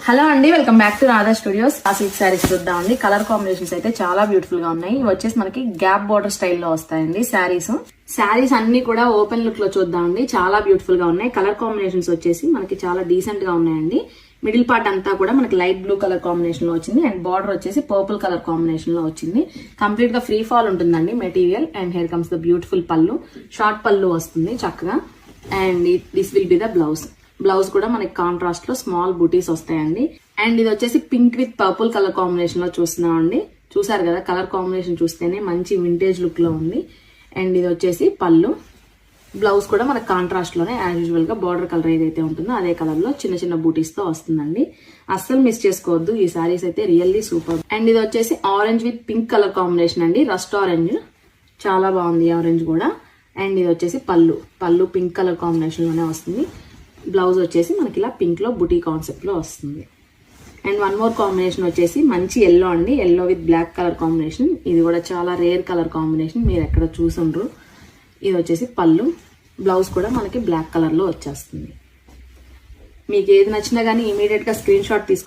Hello అండి, welcome back to Radha studios. ఆ silk saris చూద్దామండి. కలర్ కాంబినేషన్స్ అయితే చాలా బ్యూటిఫుల్ గా ఉన్నాయి. ఇవి వచ్చేసి మనకి గ్యాప్ బార్డర్ స్టైల్లో వస్తాయండి శారీస్ అన్ని కూడా ఓపెన్ లుక్ లో చూద్దామండి. చాలా బ్యూటిఫుల్ గా ఉన్నాయి. కలర్ కాంబినేషన్స్ వచ్చేసి మనకి చాలా డీసెంట్ గా ఉన్నాయండి. మిడిల్ పార్ట్ అంతా కూడా మనకి లైట్ బ్లూ కలర్ కాంబినేషన్ లో వచ్చింది అండ్ బార్డర్ వచ్చేసి పర్పుల్ కలర్ కాంబినేషన్ లో వచ్చింది. కంప్లీట్ గా ఫ్రీ ఫాల్ ఉంటుందండి material. And here comes the beautiful పళ్ళు. షార్ట్ పళ్ళు వస్తుంది చక్కగా. And this will be the blouse కూడా మనకి కాంట్రాస్ట్ లో స్మాల్ బూటీస్ వస్తాయండి. అండ్ ఇది వచ్చేసి pink with purple colour combination లో చూస్తున్నాం అండి. చూసారు కదా, కలర్ కాంబినేషన్ చూస్తేనే మంచి వింటేజ్ లుక్ లో ఉంది. అండ్ ఇది వచ్చేసి పళ్ళు. బ్లౌజ్ కూడా మనకి కాంట్రాస్ట్ లోనే యాజ్ యూజువల్ గా బార్డర్ కలర్ ఏదైతే ఉంటుందో అదే కలర్ లో చిన్న చిన్న బూటీస్ తో వస్తుందండి. అస్సలు మిస్ చేసుకోవద్దు, ఈ సారీస్ అయితే రియల్లీ సూపర్. అండ్ ఇది వచ్చేసి orange with pink colour combination అండి. రస్ట్ ఆరెంజ్ చాలా బాగుంది ఆరెంజ్ కూడా. అండ్ ఇది వచ్చేసి పళ్ళు పింక్ కలర్ కాంబినేషన్ లోనే వస్తుంది. బ్లౌజ్ వచ్చేసి మనకి ఇలా పింక్ లో బుటీ కాన్సెప్ట్ లో వస్తుంది. అండ్ వన్ మోర్ కాంబినేషన్ వచ్చేసి మంచి ఎల్లో అండి. Yellow with black colour combination. ఇది కూడా చాలా రేర్ కలర్ కాంబినేషన్, మీరు ఎక్కడ చూసుండ్రు. ఇది వచ్చేసి పళ్ళు. బ్లౌజ్ కూడా మనకి బ్లాక్ కలర్ లో వచ్చేస్తుంది. మీకు ఏది నచ్చినా గానీ ఇమీడియట్ గా స్క్రీన్ షాట్